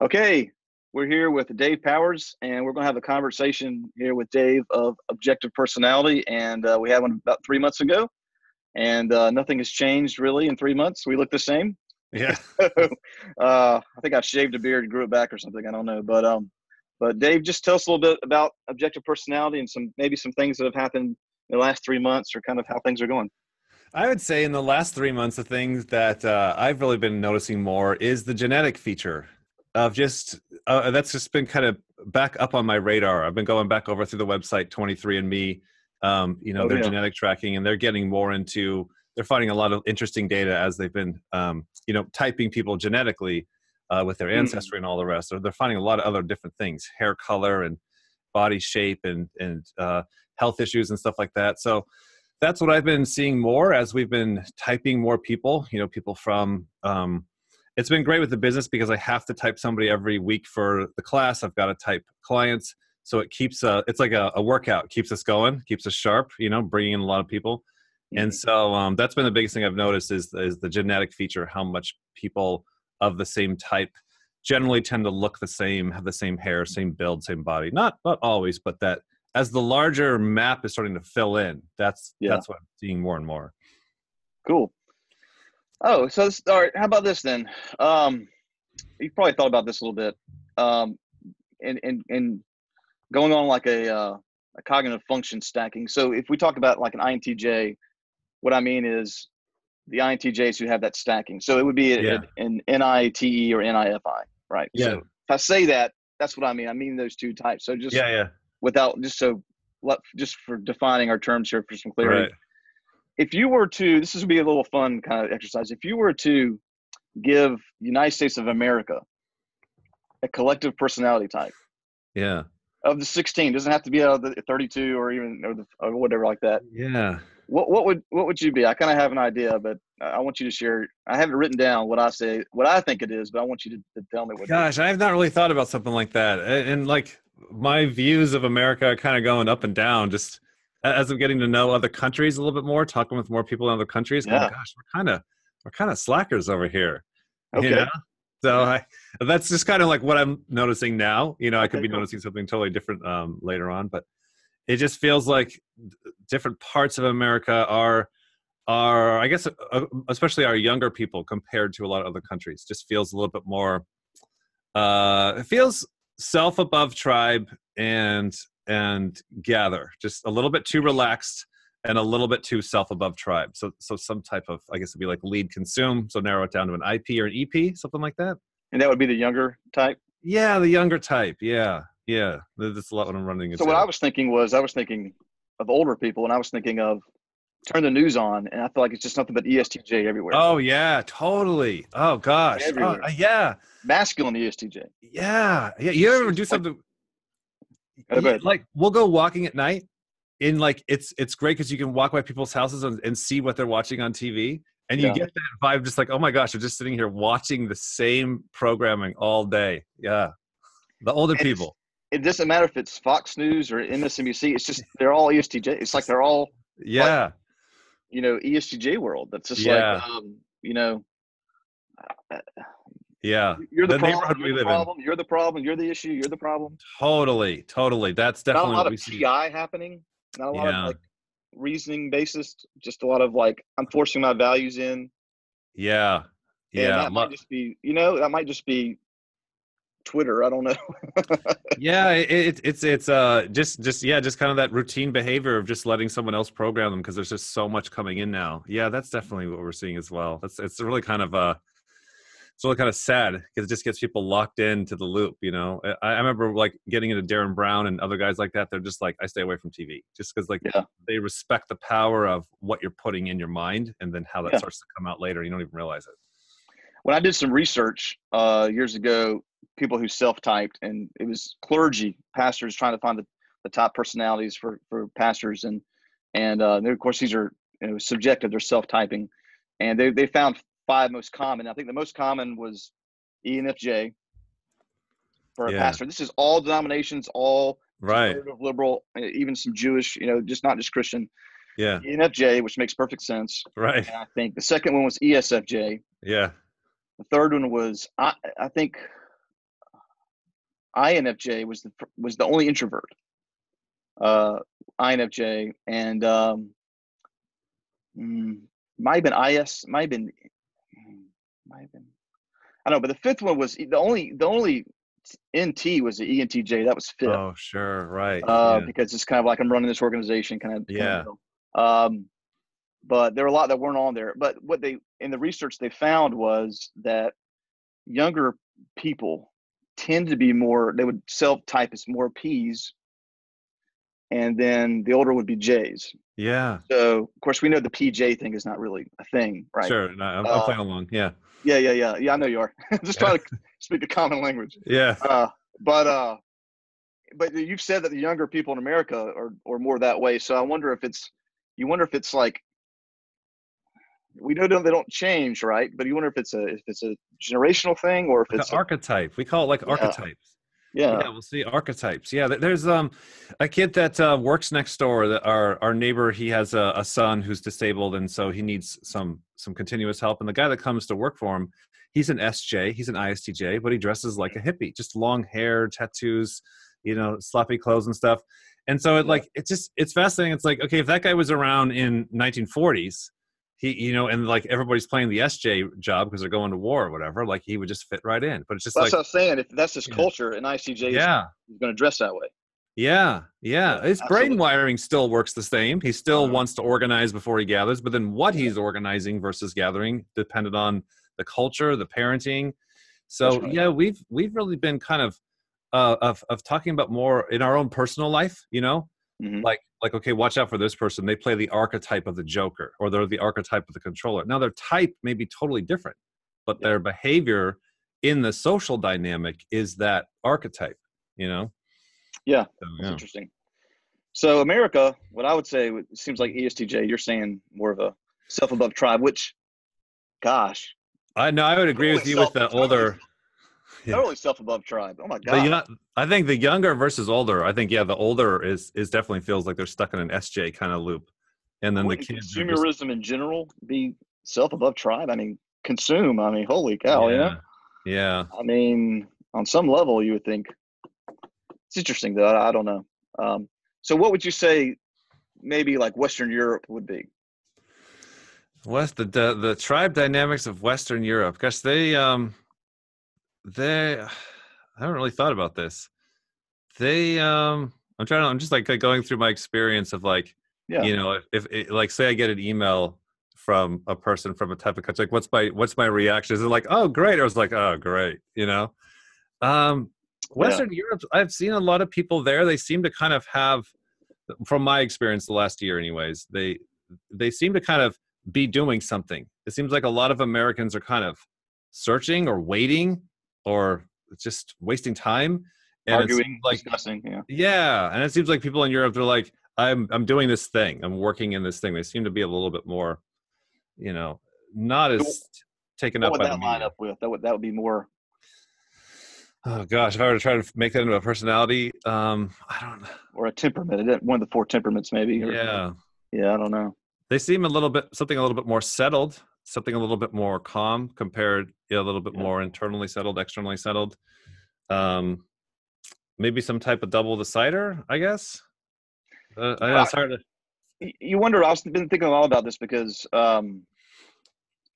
Okay, we're here with Dave Powers, and we're going to have a conversation here with Dave of objective personality. And we had one about 3 months ago, and nothing has changed really in 3 months. We look the same. Yeah. I think I shaved a beard and grew it back or something. I don't know, but Dave, just tell us a little bit about objective personality and maybe some things that have happened in the last 3 months, or kind of how things are going. I would say in the last 3 months, the things that I've really been noticing more is the genetic feature of that's just been kind of back up on my radar. I've been going back over through the website 23andMe, Oh their yeah. genetic tracking, and they're getting more into, they're finding a lot of interesting data as they've been, typing people genetically with their Mm. ancestry and all the rest. So they're finding a lot of other different things, hair color and body shape and health issues and stuff like that. So that's what I've been seeing more as we've been typing more people, people from, it's been great with the business because I have to type somebody every week for the class. I've got to type clients. So it keeps, it's like a workout, keeps us going, keeps us sharp, bringing in a lot of people. And Mhm. so that's been the biggest thing I've noticed is the genetic feature, how much people of the same type generally tend to look the same, have the same hair, same build, same body. Not always, but that as the larger map is starting to fill in, that's Yeah. what I'm seeing more and more. Cool. Oh, so all right. How about this then? Um, you probably thought about this a little bit. Um, and going on like a cognitive function stacking. So if we talk about like an INTJ, what I mean is the INTJs who have that stacking. So it would be Yeah. an NITE or NIFI, right? So Yeah. if I say that, that's what I mean. I mean those two types. So just Yeah. Yeah. without just for defining our terms here for some clarity. Right. If you were to, this is be a little fun kind of exercise. If you were to give the United States of America a collective personality type Yeah. of the 16, doesn't have to be out of the 32 or even or whatever like that. Yeah. What would you be? I kind of have an idea, but I want you to share. I have it written down what I say, what I think it is, but I want you to tell me what it is. Gosh, I have not really thought about something like that. And like my views of America are kind of going up and down just as I'm getting to know other countries a little bit more, talking with more people in other countries, going, Yeah. gosh, we're kind of slackers over here, you know? Okay. So that's just kind of like what I'm noticing now. I could Okay. be Cool. noticing something totally different later on, but it just feels like different parts of America are I guess especially our younger people compared to a lot of other countries just feels a little bit more it feels self above tribe and gather, just a little bit too relaxed and a little bit too self above tribe. So some type of, I guess it'd be like lead consume, so narrow it down to an IP or an EP, something like that. And that would be the younger type. Yeah, the younger type. Yeah, that's a lot what I'm running So what into. I was thinking of older people, and I was thinking of turn the news on, and I feel like it's just nothing but ESTJ everywhere, Oh yeah, totally. Oh gosh. everywhere. Yeah. Masculine ESTJ. Yeah, you Just ever do like, something? oh, go ahead. Like we'll go walking at night, in like it's great because you can walk by people's houses and see what they're watching on TV, and you Yeah. get that vibe, just like, oh my gosh, they're just sitting here watching the same programming all day. Yeah, the older And people. it doesn't matter if it's Fox News or MSNBC. It's just they're all ESTJ. It's like Just they're all like yeah, ESTJ world. That's just like yeah, uh, yeah. you're the The problem. neighborhood You're we the live in. problem. You're the problem. You're the issue. You're the problem. Totally. That's Not a definitely lot what of we see. TI happening. Not a lot of Yeah, like reasoning basis. Just a lot of like I'm forcing my values in, yeah, and yeah. that might just be Twitter. I don't know. Yeah, it's just yeah, just kind of that routine behavior of just letting someone else program them because there's just so much coming in now. Yeah, that's definitely what we're seeing as well. It's really kind of it's really kind of sad because it just gets people locked into the loop. I remember like getting into Darren Brown and other guys like that. They're just like, I stay away from TV just because like Yeah, they respect the power of what you're putting in your mind and then how that yeah. starts to come out later. You don't even realize it. When I did some research years ago, people who self-typed, and it was clergy pastors trying to find the top personalities for pastors, and of course these are subjective. They're self-typing, and they found five most common. I think the most common was ENFJ for a Yeah. pastor. This is all denominations, all Right. conservative, liberal, even some Jewish. Just not just Christian. Yeah. ENFJ, which makes perfect sense. Right. And I think the second one was ESFJ. Yeah. The third one was I think INFJ was the only introvert. INFJ and might have been IS, might have been. I don't know, but the fifth one was the only NT was the ENTJ. That was fifth. Oh, sure, right, yeah, Because it's kind of like I'm running this organization kind of yeah. deal. But there were a lot that weren't on there. But what they in the research they found was that younger people tend to be more. They would self-type as more P's, and then the older would be J's. Yeah, So of course we know the PJ thing is not really a thing, right? sure. No, I'm Uh, playing along. Yeah, yeah. I know you are. Just trying to speak a common language. yeah. Uh, but uh, but you've said that the younger people in America are more that way. So I wonder if it's like we know they don't change, right? But you wonder if it's a generational thing or if Like an it's archetype. We call it like yeah, archetypes. yeah, Yeah, we'll see archetypes. Yeah, there's a kid that works next door. That our neighbor, he has a son who's disabled, and so he needs some continuous help. And the guy that comes to work for him, he's an SJ, he's an ISTJ, but he dresses like a hippie, just long hair, tattoos, sloppy clothes and stuff. And so yeah. it's fascinating. It's like, okay, if that guy was around in 1940s, and like everybody's playing the SJ job because they're going to war or whatever, like he would just fit right in. But it's just Well, that's like, what I'm saying. If that's his yeah. culture, and ICJ is Yeah. going to dress that way. Yeah, Yeah, yeah. His brain absolutely. wiring still works the same. He still Uh, wants to organize before he gathers, but then what yeah, he's organizing versus gathering depended on the culture, the parenting. that's So right. yeah, we've really been kind of of talking about more in our own personal life, Hmm. like okay, watch out for this person. They play the archetype of the Joker, or they're the archetype of the controller. Now their type may be totally different, but Yeah, their behavior in the social dynamic is that archetype, you know? yeah. So, That's yeah. interesting. So America, what I would say, it seems like ESTJ. You're saying more of a self above tribe, which, gosh, I know I would agree totally with you with the totally older. Yeah. totally self above tribe. Oh my The god. young, I think the younger versus older. I think, yeah, the older is definitely feels like they're stuck in an SJ kind of loop, and then the Wouldn't kids are just, consumerism in general be self above tribe? I mean, consume. I mean, holy cow, you know? yeah, yeah. I mean, on some level, you would think it's interesting, though. I don't know. So, what would you say maybe like Western Europe would be? The tribe dynamics of Western Europe. Gosh, they I haven't really thought about this. I'm just like going through my experience of like, Yeah. if like say I get an email from a person from a type of country, like what's my reaction? Is it like, oh great, or it's like, oh great. Um, Yeah. Western Europe, I've seen a lot of people there. They seem to kind of have, from my experience the last year, anyways, they seem to kind of be doing something. It seems like a lot of Americans are kind of searching or waiting or just wasting time. And it seems Arguing, like, discussing. Yeah. yeah, and it seems like people in Europe are like, I'm doing this thing. I'm working in this thing. They seem to be a little bit more, you know, not So as taken what up would by the that line media. up with? That would be more. Oh gosh, if I were to try to make that into a personality, I don't. Or a temperament. One of the four temperaments, maybe. Or Yeah, yeah, I don't know. they seem something a little bit more settled, something a little bit more calm compared, a little bit Yeah. more internally settled, externally settled. Um, Maybe some type of double decider, I guess. I know Yeah. it's hard to. You wonder. I've been thinking a lot about this because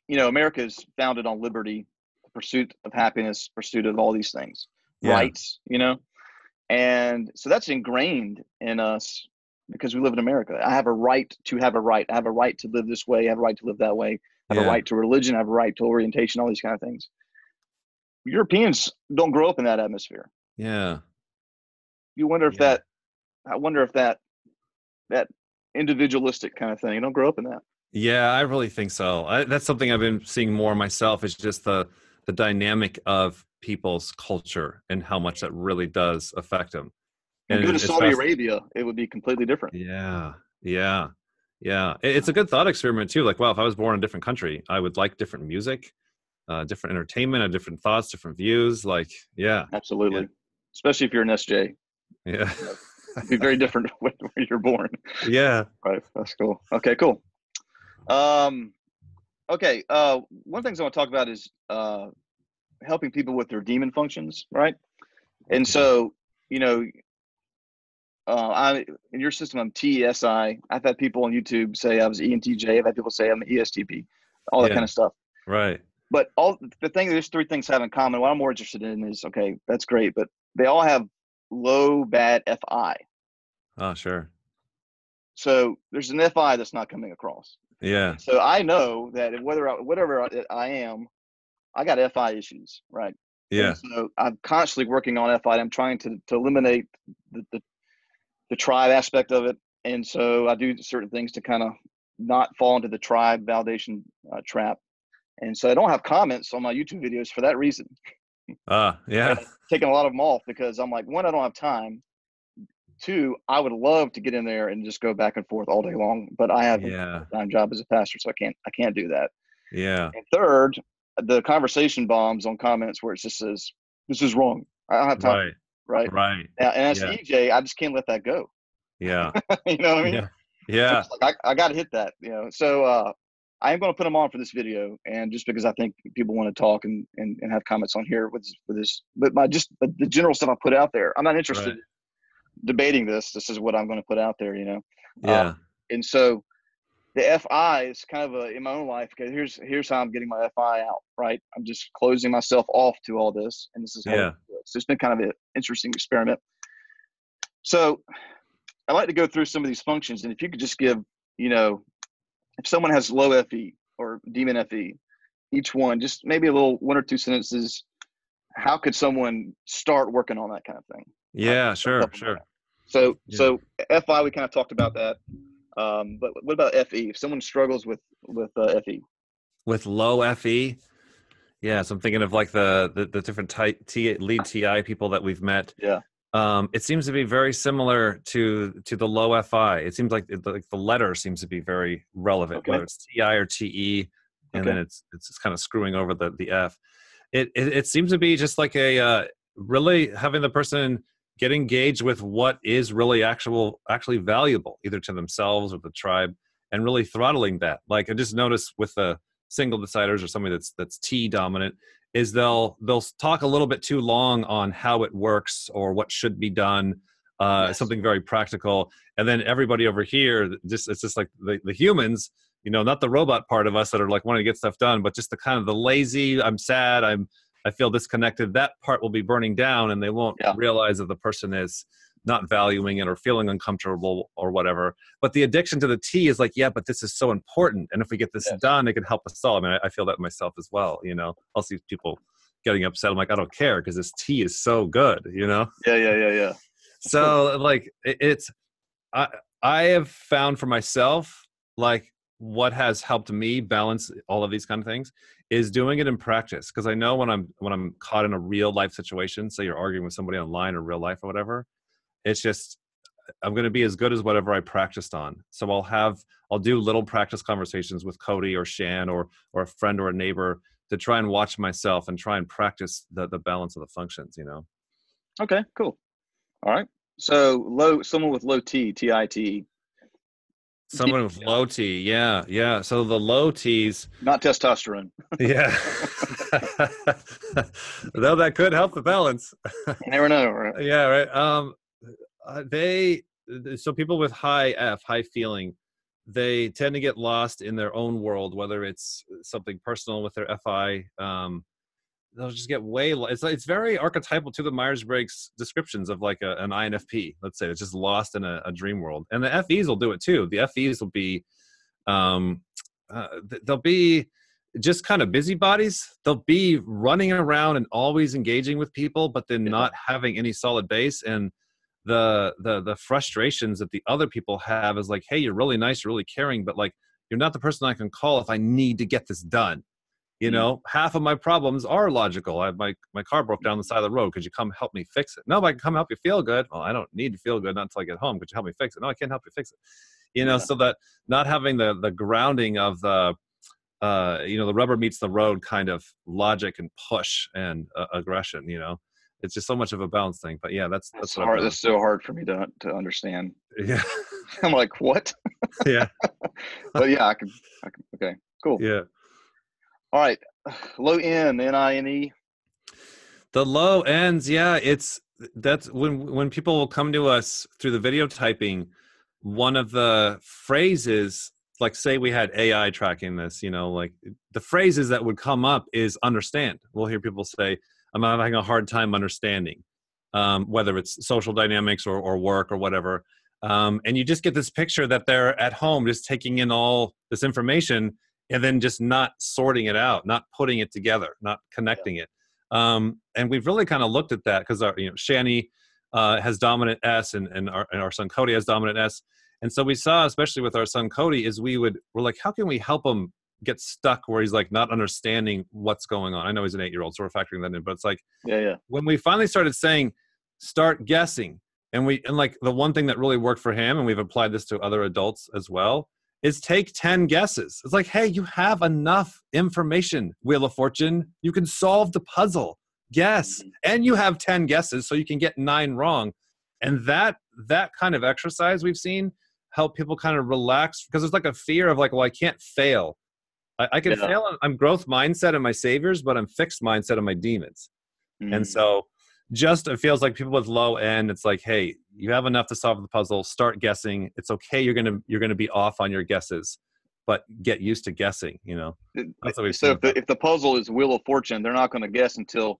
America is founded on liberty, pursuit of happiness, pursuit of all these things, Yeah, rights. And so that's ingrained in us because we live in America. I have a right to have a right. I have a right to live this way. I have a right to live that way. I have a yeah, right to religion. I have a right to orientation. All these kind of things. Europeans don't grow up in that atmosphere. yeah, You wonder if yeah. that. I wonder if that individualistic kind of thing. You don't grow up in that. Yeah, I really think so. That's something I've been seeing more myself. Is just the dynamic of people's culture and how much that really does affect them. And And go to it's Saudi fast. Arabia, it would be completely different. Yeah, yeah, yeah. It's a good thought experiment too. Like, wow, if I was born in a different country, I would like different music, different entertainment, different thoughts, different views. Like, yeah, yeah, Absolutely, especially if you're an SJ. yeah, It'd be very different where you're born. yeah, Right. That's cool. Okay. Cool. Um, okay. One of the things I want to talk about is helping people with their demon functions. Right. And Yeah. so, you know, I in your system I'm TSI. I've had people on YouTube say I was ENTJ. I've had people say I'm an ESTP, all that Yeah. kind of stuff. Right. But all the thing, there's three things have in common. What I'm more interested in is, okay, that's great, but they all have low bad FI. Oh, sure. So there's an FI that's not coming across. Yeah. And so I know that whatever I am, I got FI issues, right? And Yeah. so I'm constantly working on FI. I'm trying to eliminate the tribe aspect of it. And so I do certain things to kind of not fall into the tribe validation trap. And so I don't have comments on my YouTube videos for that reason. And Yeah. I'm taking a lot of them off because I'm like, one, I don't have time. Two, I would love to get in there and just go back and forth all day long, but I have a Yeah. full-time job as a pastor, so I can't do that. Yeah. And third, the conversation bombs on comments where it just says, "This is wrong. I don't have time for Right. it." Right? Right. And as Yeah. EJ, I just can't let that go. Yeah. You know what I mean? Yeah. So Yeah. it's like I got to hit that. You know, so I am going to put them on for this video, and just because I think people want to talk and have comments on here with this, but but the general stuff I put out there, I'm not interested Right. in debating this. This is what I'm going to put out there. You know, Yeah. and so the FI is kind of in my own life. Okay, here's how I'm getting my FI out. Right, I'm just closing myself off to all this, and this is how. Yeah. So it's been kind of an interesting experiment. So I like to go through some of these functions, and if you could just give, you know, if someone has low FE or demon FE, each one, just maybe a little one or two sentences. How could someone start working on that kind of thing? Right. Yeah. Start Sure. helping them Sure. out. So Yeah. FI, we kind of talked about that. But what about FE? If someone struggles with FE, With low FE. Yeah. So I'm thinking of like the different lead TI people that we've met. yeah, It seems to be very similar to the low FI. It seems like the letter seems to be very relevant, okay, whether it's TI or TE, and okay, then it's just kind of screwing over the F. It seems to be just like a really having the person get engaged with what is really actually valuable, either to themselves or the tribe, and really throttling that. Like I just noticed with the single deciders or somebody that's T dominant, is they'll talk a little bit too long on how it works or what should be done, yes, something very practical, and then everybody over here it's just like the humans, not the robot part of us that are like wanting to get stuff done, but just the kind of the lazy, I'm sad, I feel disconnected, that part will be burning down, and they won't yeah, realize that the person is not valuing it or feeling uncomfortable or whatever. But the addiction to the T is like, yeah, but this is so important. And if we get this yes, done, it can help us all. I mean, I feel that myself as well. I'll see people getting upset. I'm like, I don't care because this tea is so good. yeah, yeah, yeah, yeah. That's cool. So like I, I have found for myself, like what has helped me balance all of these kind of things is doing it in practice. Cause I know when I'm caught in a real life situation, say you're arguing with somebody online or real life or whatever, it's just, I'm going to be as good as whatever I practiced on. So I'll do little practice conversations with Cody or Shan or a friend or a neighbor to try and watch myself and try and practice the balance of the functions. Okay, cool. All right. So someone with low T, TIT, Someone with low T. Yeah. Yeah. So the low T's, not testosterone. yeah. Though that could help the balance. You never know, right? Yeah. Right. So people with high feeling, they tend to get lost in their own world, whether it's something personal with their FI. They'll just get it's very archetypal to the Myers-Briggs descriptions of like an INFP. Let's say it's just lost in a dream world, and the FEs will do it too. The FEs will be, they'll be just kind of busybodies. They'll be running around and always engaging with people, but then Yeah, not having any solid base. And the frustrations that the other people have is like, hey, you're really nice, you're really caring, but like you're not the person I can call if I need to get this done. mm, Half of my problems are logical. My car broke down the side of the road. Could you come help me fix it? No, but I can come help you feel good. Well, I don't need to feel good not until I get home. Could you help me fix it? No, I can't help you fix it. yeah, So that not having the grounding of the rubber meets the road kind of logic and push and aggression. It's just so much of a balance thing. But yeah, that's that's what I've hard. That's noticed. so hard for me to understand. Yeah, I'm like, what? yeah, But yeah, I can. Okay, cool. yeah. All right, low N, NINE. The low ends, yeah, it's that's when people will come to us through the video typing, one of the phrases, like say we had AI tracking this, like the phrases that would come up is understand. We'll hear people say, I'm having a hard time understanding, whether it's social dynamics or work or whatever. And you just get this picture that they're at home just taking in all this information and then just not sorting it out, not putting it together, not connecting it. And we've really kind of looked at that because our, Shani has dominant S, and our son Cody has dominant S. And so we saw, especially with our son Cody, is we're like, how can we help him get stuck where he's like not understanding what's going on? I know he's an 8-year-old, so we're factoring that in, but it's like, Yeah. when we finally started saying, start guessing, and like the one thing that really worked for him, and we've applied this to other adults as well, is take 10 guesses. It's like, hey, you have enough information, Wheel of Fortune. You can solve the puzzle. Guess. And you have 10 guesses, so you can get 9 wrong. And that kind of exercise we've seen help people kind of relax, because there's like a fear of like, well, I can't fail. I can fail. I'm growth mindset of my saviors, but I'm fixed mindset of my demons. And so just, it feels like people with low end, it's like, hey, you have enough to solve the puzzle. Start guessing. It's okay. You're gonna be off on your guesses, but get used to guessing. That's what we've So seen. if the puzzle is Wheel of Fortune, they're not going to guess until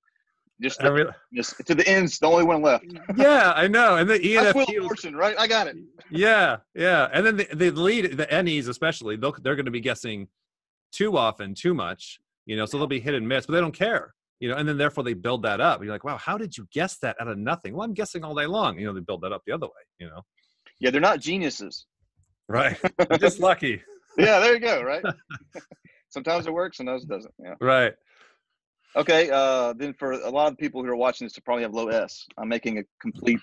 just to the end's the only one left. Yeah, I know. And the ENFP, that's Wheel of Fortune, right? I got it. Yeah. And then the lead, the NEs especially, they're going to be guessing too often, too much. So they'll be hit and miss, but they don't care. And then therefore they build that up. You're like, wow, how did you guess that out of nothing? Well, I'm guessing all day long. They build that up the other way. Yeah, they're not geniuses. Right. They're just lucky. Yeah, there you go. Right. Sometimes it works, sometimes it doesn't. Yeah. Right. Okay. Then for a lot of people who are watching this to probably have low S, I'm making a complete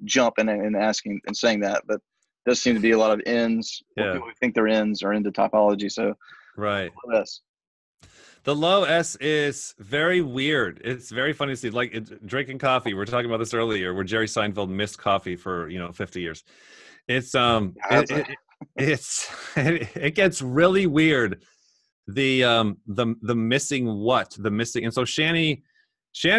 jump and asking and saying that, but does seem to be a lot of N's. Yeah. People who think they're N's are into topology. So right. Low S. The low S is very weird. It's very funny to see, like drinking coffee. We were talking about this earlier, where Jerry Seinfeld missed coffee for 50 years. It's it gets really weird. The missing what, the missing, and so Shani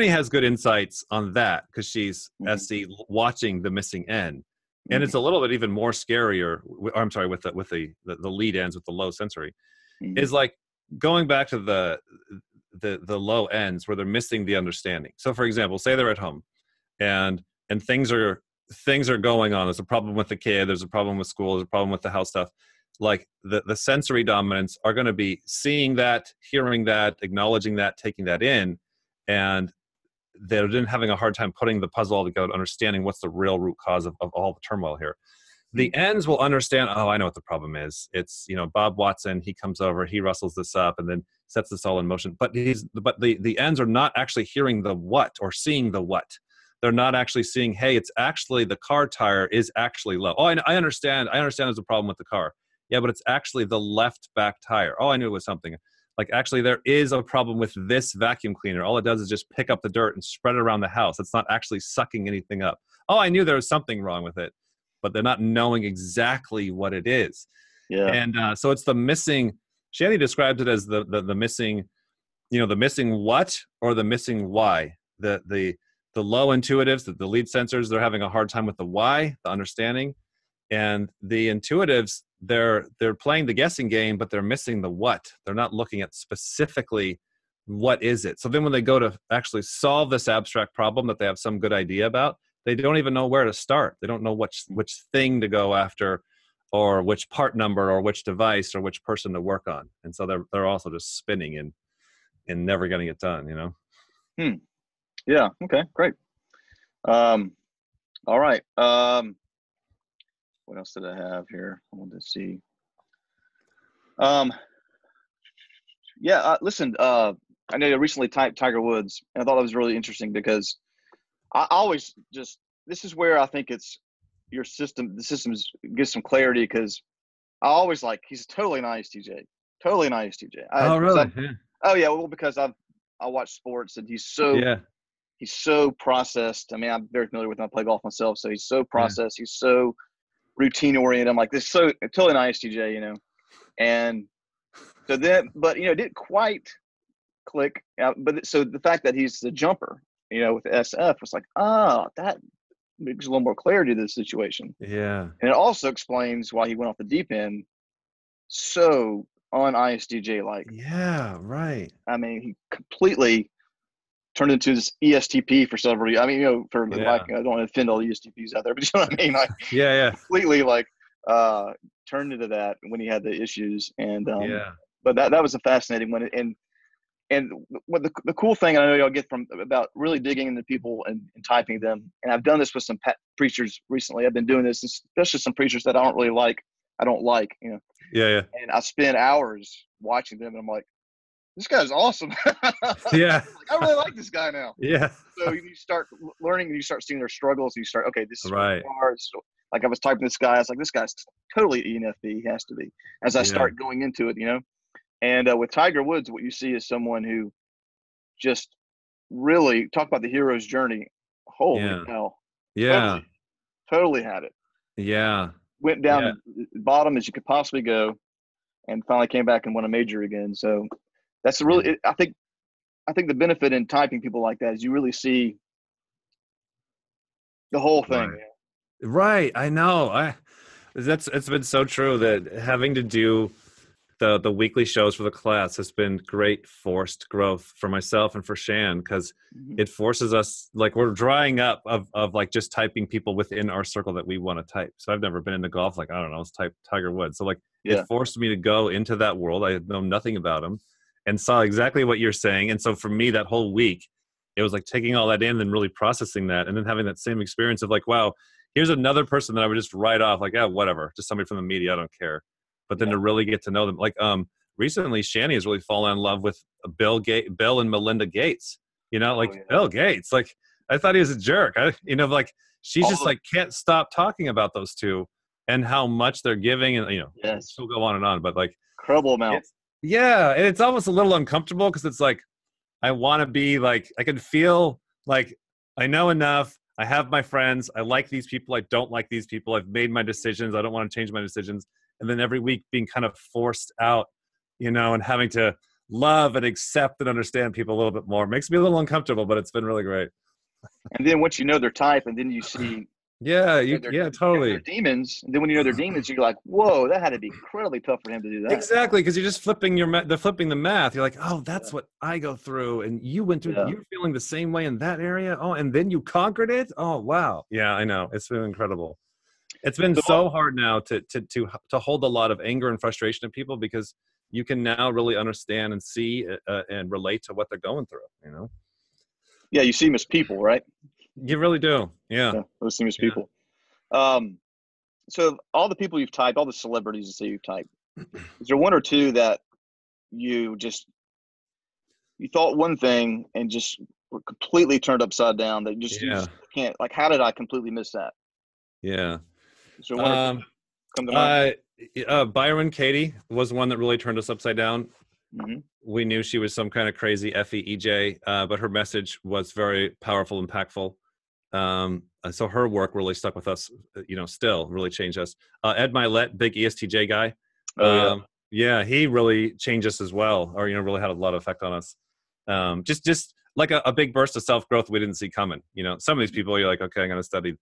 has good insights on that because she's SC watching the missing N, and it's a little bit even more scarier. I'm sorry, with the lead ends with the low sensory, is like going back to the low ends where they're missing the understanding. So for example, say they're at home and things are going on. There's a problem with the kid, there's a problem with school, there's a problem with the house stuff. Like the sensory dominants are going to be seeing that, hearing that, acknowledging that, taking that in, and they're then having a hard time putting the puzzle all together, understanding what's the real root cause of all the turmoil here. The ends will understand, oh, I know what the problem is. It's, Bob Watson, he comes over, he rustles this up and then sets this all in motion. But the ends are not actually hearing the what or seeing the what. They're not actually seeing, hey, it's actually the car tire is actually low. Oh, I understand. I understand there's a problem with the car. Yeah, but it's actually the left back tire. Oh, I knew it was something. Like, actually, there is a problem with this vacuum cleaner. All it does is just pick up the dirt and spread it around the house. It's not actually sucking anything up. Oh, I knew there was something wrong with it, but they're not knowing exactly what it is. Yeah. And so it's the missing. Shani describes it as the missing, the missing what or the missing why. The low intuitives, the lead sensors, they're having a hard time with the why, the understanding, and the intuitives, they're playing the guessing game, but they're missing the what. They're not looking at specifically what is it. So then when they go to actually solve this abstract problem that they have some good idea about, they don't even know where to start. They don't know which thing to go after, or which part number, or which device, or which person to work on. And so they're also just spinning and never getting it done. Yeah. Okay. Great. All right. What else did I have here? I wanted to see. Listen. I know you recently typed Tiger Woods, and I thought that was really interesting because I always this is where I think it's your system. The systems gives some clarity because I always he's totally an ISTJ, totally an ISTJ. Oh really? Oh yeah. Well, because I watch sports and he's so processed. I mean, I'm very familiar with him. I play golf myself, so he's so processed. Yeah. He's so routine oriented. I'm like, this is so totally an ISTJ, and so then, but it didn't quite click out. But so the fact that he's the jumper, with SF, it's like, oh, that makes a little more clarity to the situation. Yeah. And it also explains why he went off the deep end so on ISTJ like. Yeah, right. I mean, he completely turned into this ESTP for several years. I mean, for like, Yeah. I don't want to offend all the ESTPs out there, but you know what I mean? Like, Yeah, completely like turned into that when he had the issues. And yeah. but that was a fascinating one. And what the cool thing I know y'all get from about really digging into people and typing them, and I've done this with some preachers recently. I've been doing this, especially some preachers that I don't really like. I don't like, Yeah, yeah. and I spend hours watching them, and I'm like, this guy's awesome. Yeah. Like, I really like this guy now. Yeah. So you start learning, and you start seeing their struggles. And you start, okay, this is what Right. they are. So, like I was typing this guy, I was like, this guy's totally ENFP. He has to be. As I Yeah. start going into it, And with Tiger Woods, what you see is someone who just really talk about the hero's journey. Holy Yeah. cow! Yeah. Totally, totally had it. Yeah. Went down Yeah. the bottom as you could possibly go, and finally came back and won a major again. So that's Yeah. really. I think the benefit in typing people like that is you really see the whole thing. Right. Right. I know. It's been so true that having to do the weekly shows for the class has been great forced growth for myself and for Shan, because Mhm. it forces us, like, we're drying up of like just typing people within our circle that we want to type. So I've never been into golf. Like, I don't know, let's type Tiger Woods. So like it Yeah, forced me to go into that world. I had known nothing about him and saw exactly what you're saying. And so for me, that whole week, it was like taking all that in and really processing that, and then having that same experience of like, wow, here's another person that I would just write off, like, yeah, whatever, just somebody from the media, I don't care. But then yeah, to really get to know them, like, recently Shani has really fallen in love with Bill and Melinda Gates. oh Like yeah. Bill Gates. Like, I thought he was a jerk. Like, she's All just the like can't stop talking about those two and how much they're giving, and yes, she'll go on and on. But like, incredible amount. it's yeah, and it's almost a little uncomfortable because it's like I want to be like, I can feel like I know enough. I have my friends. I like these people. I don't like these people. I've made my decisions. I don't want to change my decisions. And then every week being kind of forced out, and having to love and accept and understand people a little bit more makes me a little uncomfortable, but it's been really great. And then once you know their type, and then you see Yeah, their totally. demons. And then when you know their demons, you're like, whoa, that had to be incredibly tough for him to do that. Exactly, because you're just flipping flipping the math. You're like, oh, Yeah, that's what I go through, and you went through. yeah. You're feeling the same way in that area. Oh, and then you conquered it. Oh, wow. Yeah, I know. It's been incredible. It's been So so hard now to hold a lot of anger and frustration in people, because you can now really understand and see and relate to what they're going through. yeah, you see them as people, right? You really do. Yeah. Yeah, those see them as Yeah. people. Um, so all the people you've typed, all the celebrities that you've typed, is there one or two that you just you thought one thing and just were completely turned upside down? That you Yeah. just can't, like, how did I completely miss that? Yeah. Is there one or two Um, that come to mind? uh, Byron Katie was one that really turned us upside down. Hmm. We knew she was some kind of crazy FEEJ, but her message was very powerful, impactful. So her work really stuck with us, still really changed us. Ed Milet, big ESTJ guy. Oh yeah, Yeah, he really changed us as well, or, really had a lot of effect on us. Just like a big burst of self-growth we didn't see coming. Some of these people, you're like, okay, I'm going to study,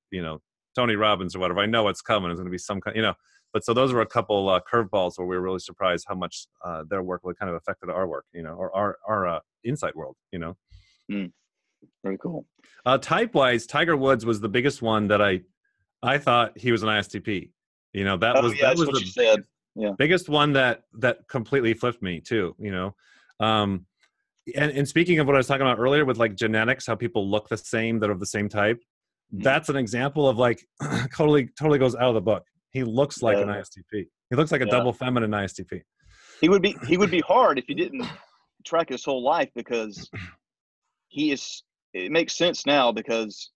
Tony Robbins or whatever. I know it's coming. It's going to be some kind, but so those were a couple curveballs where we were really surprised how much their work really kind of affected our work, or our insight world. mm, very cool. Type wise, Tiger Woods was the biggest one that I thought he was an ISTP. That Oh was yeah, that that's was what the you said. Yeah. biggest one that completely flipped me too. Um, and speaking of what I was talking about earlier with like genetics, how people look the same that are of the same type, Mm, that's an example of like totally goes out of the book. He looks like an yeah, ISTP. He looks like a yeah. double feminine ISTP. He would be hard if you didn't track his whole life, because he is. It makes sense now because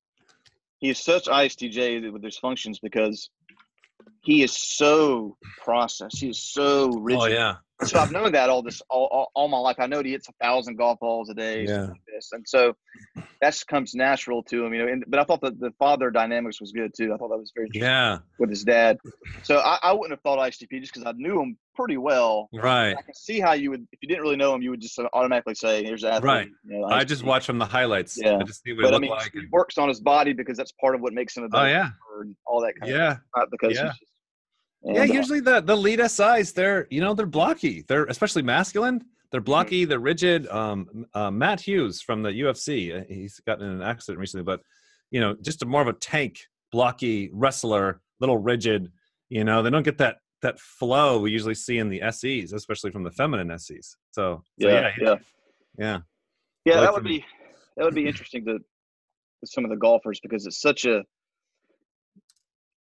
he is such ISTJ with his functions, because he is so processed. He is so Oh rigid. yeah, So I've known that all my life. I know he hits 1,000 golf balls a day, stuff Yeah. like this, and so that comes natural to him, but I thought that the father dynamics was good too. I thought that was very interesting Yeah. with his dad. So I wouldn't have thought ISTP just because I knew him pretty well. Right. I can see how you would, if you didn't really know him, you would just automatically say, "Here's an Right. athlete." I just ISTP. watch from the highlights. Yeah, I just see what it but I looked mean, like. he And, works on his body because that's part of what makes him a oh better yeah. golfer and all that kind of thing. Yeah. Not because he's Yeah. just Yeah. and Usually the lead SIs, they're blocky. They're especially masculine. They're mhm. blocky. They're rigid. Matt Hughes from the UFC, he's gotten in an accident recently, but just more of a tank, blocky wrestler, little rigid. They don't get that flow we usually see in the SEs, especially from the feminine SEs. So Yeah, yeah, yeah, yeah. I yeah. like That to. would be interesting to with some of the golfers because it's such a.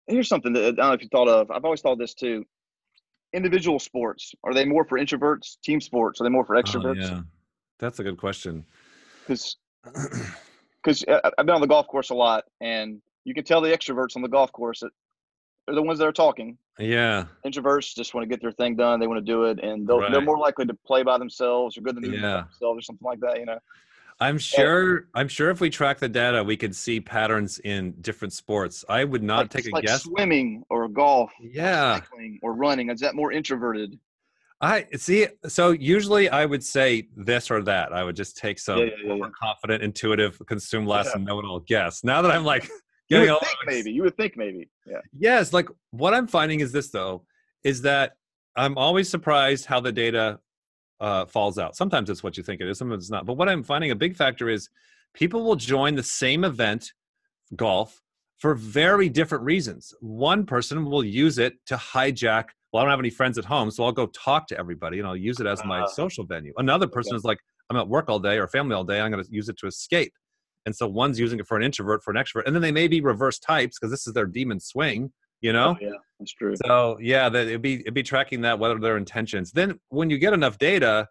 Here's something that I don't know if you thought of. I've always thought this too. Individual sports, are they more for introverts? Team sports, are they more for Oh extroverts? yeah, that's a good question. Because I've been on the golf course a lot, and you can tell the extroverts on the golf course that they're the ones that are talking. Yeah, Introverts just want to get their thing done. They want to do it, and they're right. more likely to play by themselves or go to the movies by Yeah. themselves or something like that. I'm And sure. I'm sure if we track the data, we could see patterns in different sports. I would not take a like guess. swimming or golf or Yeah, cycling or running, is that more introverted? I see. So usually I would say this or that. I would just take Yeah, some yeah, yeah, yeah. overconfident, intuitive, consume less, Yeah. and know-it-all guess. Now that I'm like You getting would a little, think maybe. You would think maybe. Yeah. yes, like what I'm finding is this though, is that I'm always surprised how the data falls out. Sometimes it's what you think it is, sometimes it's not. But what I'm finding a big factor is people will join the same event, golf, for very different reasons. One person will use it to hijack, well, I don't have any friends at home, so I'll go talk to everybody and I'll use it as my Uh, social venue. Another okay. person is like, I'm at work all day or family all day, I'm going to use it to escape. And so one's using it for an introvert, for an extrovert, and then they may be reverse types because this is their demon swing, you Oh know? yeah, that's true. So yeah, that it'd be tracking that, whether their intentions. Then when you get enough data,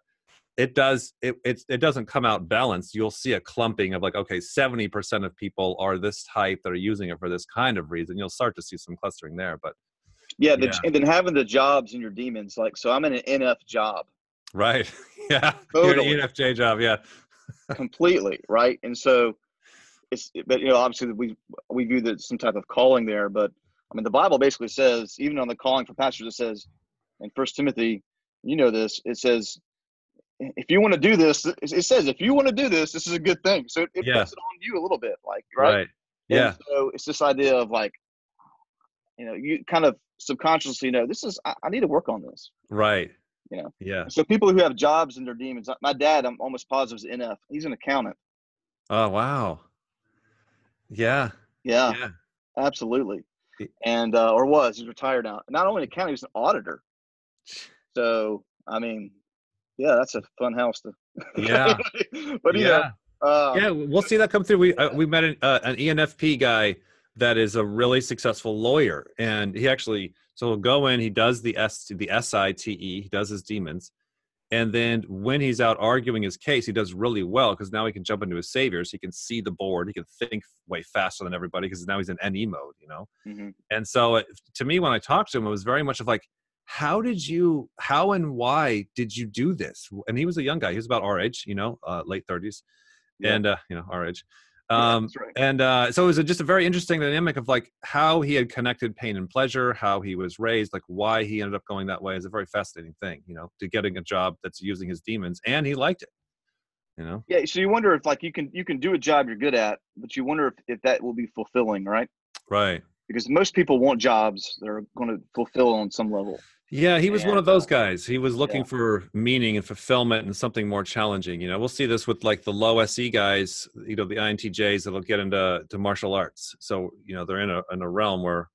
it doesn't come out balanced. You'll see a clumping of like, okay, 70% of people are this type that are using it for this kind of reason. You'll start to see some clustering there, but Yeah, yeah, and then having the jobs in your demons, like so I'm in an NF job. right. Yeah, you're an Totally. ENFJ job. Yeah, Completely, right? And so but obviously we view that some type of calling there, but I mean the Bible basically says, even on the calling for pastors, it says in First Timothy, this, it says if you want to do this, it says if you want to do this, this is a good thing. So it yeah, puts it on you a little bit, like, right? right. And Yeah, so it's this idea of like, you kind of subconsciously know this is I need to work on this, right. you know. Yeah. So people who have jobs in their demons, my dad, I'm almost positive is NF. He's an accountant. Oh wow. Yeah, Yeah, yeah, absolutely. Y- And he's retired now. Not only an accountant, he's an auditor. So I mean, yeah, that's a fun house to. yeah, But yeah. um, Yeah, we'll see that come through. We met an ENFP guy that is a really successful lawyer, and he actually he'll go in. He does the SITE. He does his demons, and then when he's out arguing his case, he does really well because now he can jump into his saviors. He can see the board. He can think way faster than everybody because now he's in NE mode. mhm. And so to me, when I talked to him, it was very much of like, how and why did you do this? And he was a young guy. He was about our age, late 30s, Yeah, and our age. yeah, that's right. And so it was just a very interesting dynamic of like how he had connected pain and pleasure, how he was raised, like why he ended up going that way is a very fascinating thing, to getting a job that's using his demons, and he liked it. Yeah, so you wonder if like you can do a job you're good at, but you wonder if that will be fulfilling, right? Right. Because most people want jobs that are going to fulfill on some level. Yeah, he was one And of those guys. He was yeah, looking for meaning and fulfillment and something more challenging. We'll see this with like the low SE guys, the INTJs that'll get into martial arts. So, they're in a realm where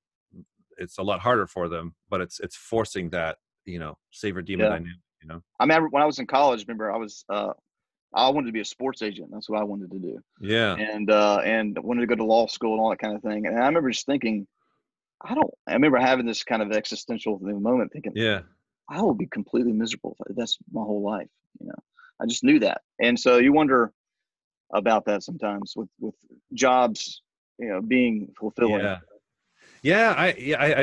it's a lot harder for them, but it's forcing that, savior demon yeah. dynamic. I remember when I was in college. Remember, I wanted to be a sports agent. That's what I wanted to do, Yeah. and wanted to go to law school and all that kind of thing. And I remember just thinking, I remember having this kind of existential moment, thinking, Yeah. I will be completely miserable if that's my whole life. You know, I just knew that, and so you wonder about that sometimes with jobs, being fulfilling. Yeah. I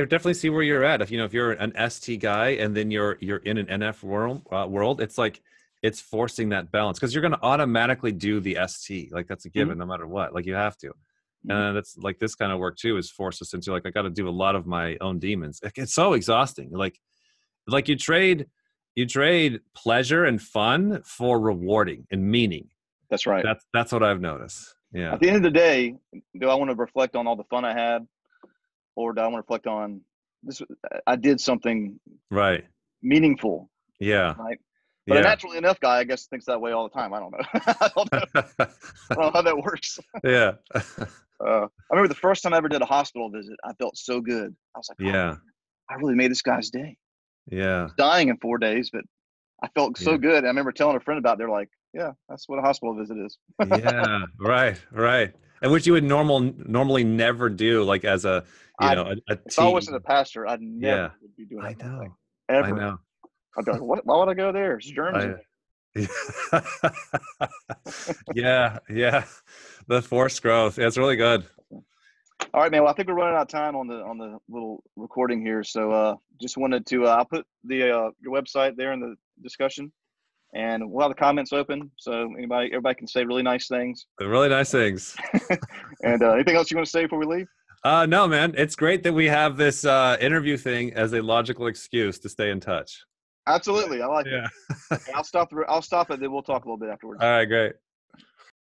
definitely see where you're at. If if you're an ST guy and then you're in an NF world, it's like it's forcing that balance because you're going to automatically do the ST. Like that's a Mm-hmm. given no matter what. Like you have to. Mm-hmm. And that's like this kind of work too is force us into like I got to do a lot of my own demons. It's so exhausting. Like you trade pleasure and fun for rewarding and meaning. That's right. That's what I've noticed. Yeah. At the end of the day, do I want to reflect on all the fun I had, or do I want to reflect on this? I did something Right. meaningful, Yeah. right? But a Yeah. naturally enough guy, I guess, thinks that way all the time. I don't know. I don't know. I don't know how that works. Yeah. I remember the first time I ever did a hospital visit. I felt so good. I was like, oh, Yeah. I really made this guy's day. Yeah. He's dying in 4 days, but I felt so Yeah. good. And I remember telling a friend about it. They're like, yeah, that's what a hospital visit is. Yeah. Right. Right. And which you would normally never do, like as a I a If I team. wasn't a pastor, I never Yeah. would be doing I that kind of thing know. I ever. know. I'd be like, what? Why would I go there? It's Germany. I yeah. Yeah. The forced growth. Yeah, it's really good. All right, man. Well, I think we're running out of time on the little recording here. So just wanted to I'll put the your website there in the discussion, and we'll have the comments open so everybody can say really nice things. Really nice things. And anything else you want to say before we leave? No, man. It's great that we have this interview thing as a logical excuse to stay in touch. Absolutely, I like it. Yeah. Okay, I'll stop it. Then we'll talk a little bit afterwards. All right, great.